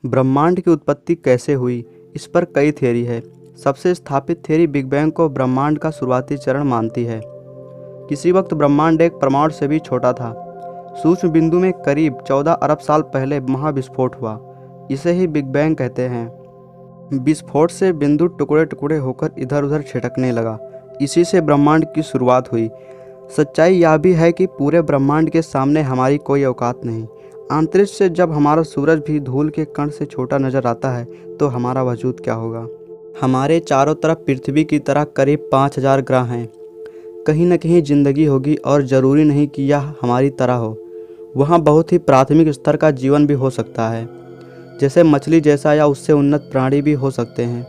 ब्रह्मांड की उत्पत्ति कैसे हुई, इस पर कई थ्योरी है। सबसे स्थापित थ्योरी बिग बैंग को ब्रह्मांड का शुरुआती चरण मानती है। किसी वक्त ब्रह्मांड एक परमाणु से भी छोटा था। सूक्ष्म बिंदु में करीब 14 अरब साल पहले महाविस्फोट हुआ। इसे ही बिग बैंग कहते हैं। विस्फोट से बिंदु टुकड़े टुकड़े होकर इधर उधर छिटकने लगा। इसी से ब्रह्मांड की शुरुआत हुई। सच्चाई यह भी है कि पूरे ब्रह्मांड के सामने हमारी कोई औकात नहीं। अंतरिक्ष से जब हमारा सूरज भी धूल के कण से छोटा नजर आता है तो हमारा वजूद क्या होगा। हमारे चारों तरफ पृथ्वी की तरह करीब 5000 ग्रह हैं। कहीं न कहीं जिंदगी होगी और ज़रूरी नहीं कि यह हमारी तरह हो। वहाँ बहुत ही प्राथमिक स्तर का जीवन भी हो सकता है, जैसे मछली जैसा या उससे उन्नत प्राणी भी हो सकते हैं।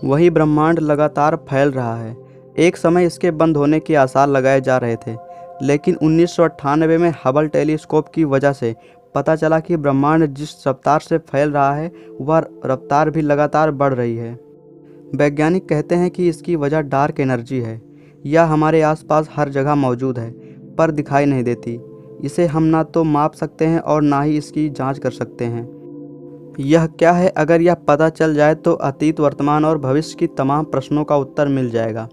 वही ब्रह्मांड लगातार फैल रहा है। एक समय इसके बंद होने के आसार लगाए जा रहे थे, लेकिन 1998 में हबल टेलीस्कोप की वजह से पता चला कि ब्रह्मांड जिस रफ्तार से फैल रहा है वह रफ्तार भी लगातार बढ़ रही है। वैज्ञानिक कहते हैं कि इसकी वजह डार्क एनर्जी है। यह हमारे आसपास हर जगह मौजूद है पर दिखाई नहीं देती। इसे हम ना तो माप सकते हैं और ना ही इसकी जांच कर सकते हैं। यह क्या है, अगर यह पता चल जाए तो अतीत, वर्तमान और भविष्य की तमाम प्रश्नों का उत्तर मिल जाएगा।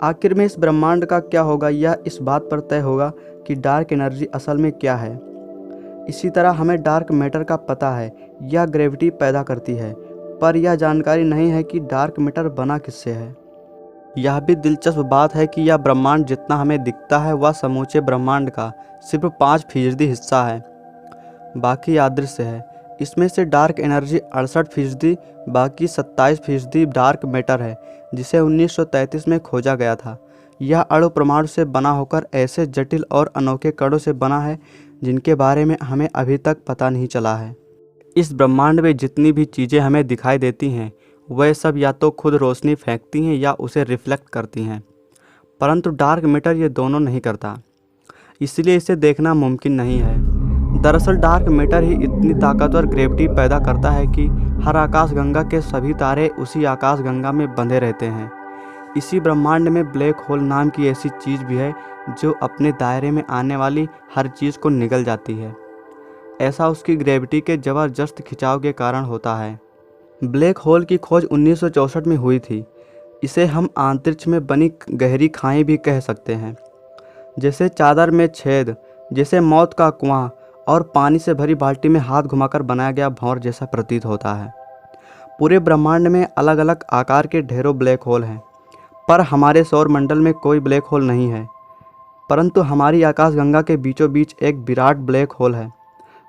आखिर में इस ब्रह्मांड का क्या होगा, यह इस बात पर तय होगा कि डार्क एनर्जी असल में क्या है। इसी तरह हमें डार्क मैटर का पता है, यह ग्रेविटी पैदा करती है, पर यह जानकारी नहीं है कि डार्क मैटर बना किससे है। यह भी दिलचस्प बात है कि यह ब्रह्मांड जितना हमें दिखता है वह समूचे ब्रह्मांड का सिर्फ 5% हिस्सा है, बाकी अदृश्य है। इसमें से डार्क एनर्जी 68%, बाकी 27% डार्क मैटर है, जिसे 1933 में खोजा गया था। यह अणु परमाणु से बना होकर ऐसे जटिल और अनोखे कणों से बना है जिनके बारे में हमें अभी तक पता नहीं चला है। इस ब्रह्मांड में जितनी भी चीज़ें हमें दिखाई देती हैं वह सब या तो खुद रोशनी फेंकती हैं या उसे रिफ्लेक्ट करती हैं, परंतु डार्क मैटर ये दोनों नहीं करता, इसलिए इसे देखना मुमकिन नहीं है। दरअसल डार्क मैटर ही इतनी ताकतवर ग्रेविटी पैदा करता है कि हर आकाशगंगा के सभी तारे उसी आकाशगंगा में बंधे रहते हैं। इसी ब्रह्मांड में ब्लैक होल नाम की ऐसी चीज़ भी है जो अपने दायरे में आने वाली हर चीज़ को निगल जाती है। ऐसा उसकी ग्रेविटी के ज़बरदस्त खिंचाव के कारण होता है। ब्लैक होल की खोज 1964 में हुई थी। इसे हम अंतरिक्ष में बनी गहरी खाई भी कह सकते हैं, जैसे चादर में छेद, जैसे मौत का कुआं और पानी से भरी बाल्टी में हाथ घुमाकर बनाया गया भंवर जैसा प्रतीत होता है। पूरे ब्रह्मांड में अलग अलग आकार के ढेरों ब्लैक होल हैं, पर हमारे सौरमंडल में कोई ब्लैक होल नहीं है। परंतु हमारी आकाशगंगा के बीचों बीच एक विराट ब्लैक होल है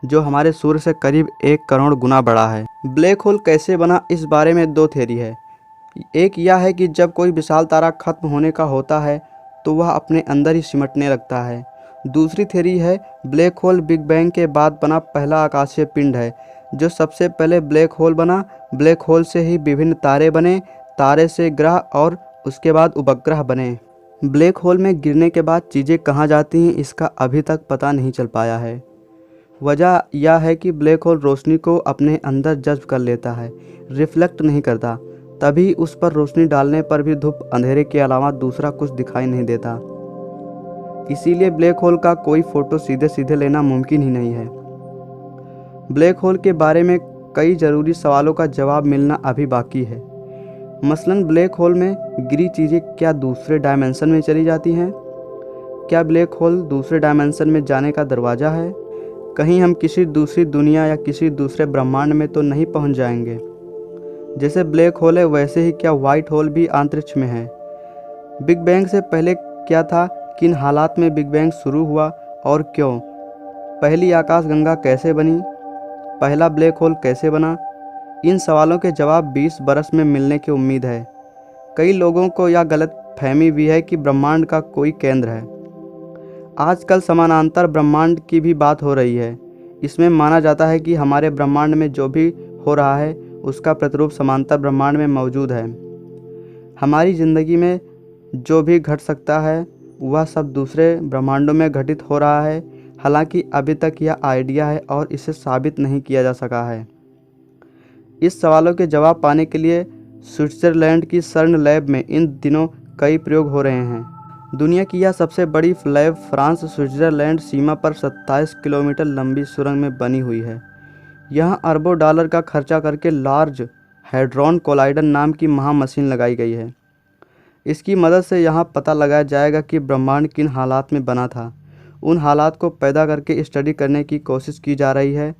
जो हमारे सूर्य से करीब 1 करोड़ गुना बड़ा है। ब्लैक होल कैसे बना, इस बारे में 2 थ्योरी है। एक यह है कि जब कोई विशाल तारा खत्म होने का होता है तो वह अपने अंदर ही सिमटने लगता है। दूसरी थ्योरी है ब्लैक होल बिग बैंग के बाद बना पहला आकाशीय पिंड है, जो सबसे पहले ब्लैक होल बना। ब्लैक होल से ही विभिन्न तारे बने, तारे से ग्रह और उसके बाद उपग्रह बने। ब्लैक होल में गिरने के बाद चीज़ें कहाँ जाती हैं इसका अभी तक पता नहीं चल पाया है। वजह यह है कि ब्लैक होल रोशनी को अपने अंदर जज्ब कर लेता है, रिफ्लेक्ट नहीं करता। तभी उस पर रोशनी डालने पर भी धूप अंधेरे के अलावा दूसरा कुछ दिखाई नहीं देता। इसीलिए ब्लैक होल का कोई फोटो सीधे सीधे लेना मुमकिन ही नहीं है। ब्लैक होल के बारे में कई ज़रूरी सवालों का जवाब मिलना अभी बाकी है। मसलन ब्लैक होल में गिरी चीज़ें क्या दूसरे डायमेंशन में चली जाती हैं? क्या ब्लैक होल दूसरे डायमेंशन में जाने का दरवाज़ा है? कहीं हम किसी दूसरी दुनिया या किसी दूसरे ब्रह्मांड में तो नहीं पहुंच जाएंगे? जैसे ब्लैक होल है वैसे ही क्या वाइट होल भी अंतरिक्ष में है? बिग बैंग से पहले क्या था, किन हालात में बिग बैंग शुरू हुआ और क्यों? पहली आकाशगंगा कैसे बनी? पहला ब्लैक होल कैसे बना? इन सवालों के जवाब 20 बरस में मिलने की उम्मीद है। कई लोगों को यह गलत फहमी भी है कि ब्रह्मांड का कोई केंद्र है। आजकल समानांतर ब्रह्मांड की भी बात हो रही है। इसमें माना जाता है कि हमारे ब्रह्मांड में जो भी हो रहा है उसका प्रतिरूप समांतर ब्रह्मांड में मौजूद है। हमारी ज़िंदगी में जो भी घट सकता है वह सब दूसरे ब्रह्मांडों में घटित हो रहा है। हालांकि अभी तक यह आइडिया है और इसे साबित नहीं किया जा सका है। इस सवालों के जवाब पाने के लिए स्विट्ज़रलैंड की सर्न लैब में इन दिनों कई प्रयोग हो रहे हैं। दुनिया की यह सबसे बड़ी लैब फ्रांस स्विट्ज़रलैंड सीमा पर 27 किलोमीटर लंबी सुरंग में बनी हुई है। यहाँ अरबों डॉलर का खर्चा करके लार्ज हैड्रॉन कोलाइडर नाम की महामशीन लगाई गई है। इसकी मदद से यहाँ पता लगाया जाएगा कि ब्रह्मांड किन हालात में बना था। उन हालात को पैदा करके स्टडी करने की कोशिश की जा रही है।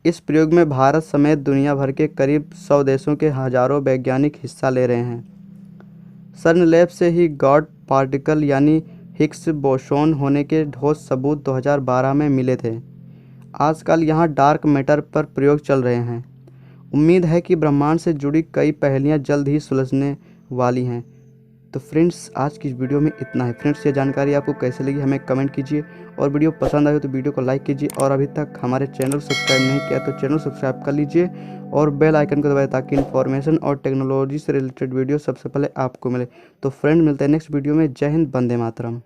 इस प्रयोग में भारत समेत दुनिया भर के करीब 100 देशों के हजारों वैज्ञानिक हिस्सा ले रहे हैं। सर्न लैब से ही गॉड पार्टिकल यानी हिग्स बोसोन होने के ठोस सबूत 2012 में मिले थे। आजकल यहाँ डार्क मैटर पर प्रयोग चल रहे हैं। उम्मीद है कि ब्रह्मांड से जुड़ी कई पहेलियाँ जल्द ही सुलझने वाली हैं। तो फ्रेंड्स, आज की इस वीडियो में इतना है। फ्रेंड्स, ये जानकारी आपको कैसे लगी हमें कमेंट कीजिए, और वीडियो पसंद आए तो वीडियो को लाइक कीजिए, और अभी तक हमारे चैनल को सब्सक्राइब नहीं किया तो चैनल सब्सक्राइब कर लीजिए और बेल आइकन को दबाएं ताकि इन्फॉर्मेशन और टेक्नोलॉजी से रिलेटेड वीडियो सबसे पहले आपको मिले। तो फ्रेंड, मिलते हैं नेक्स्ट वीडियो में। जय हिंद, वंदे मातरम।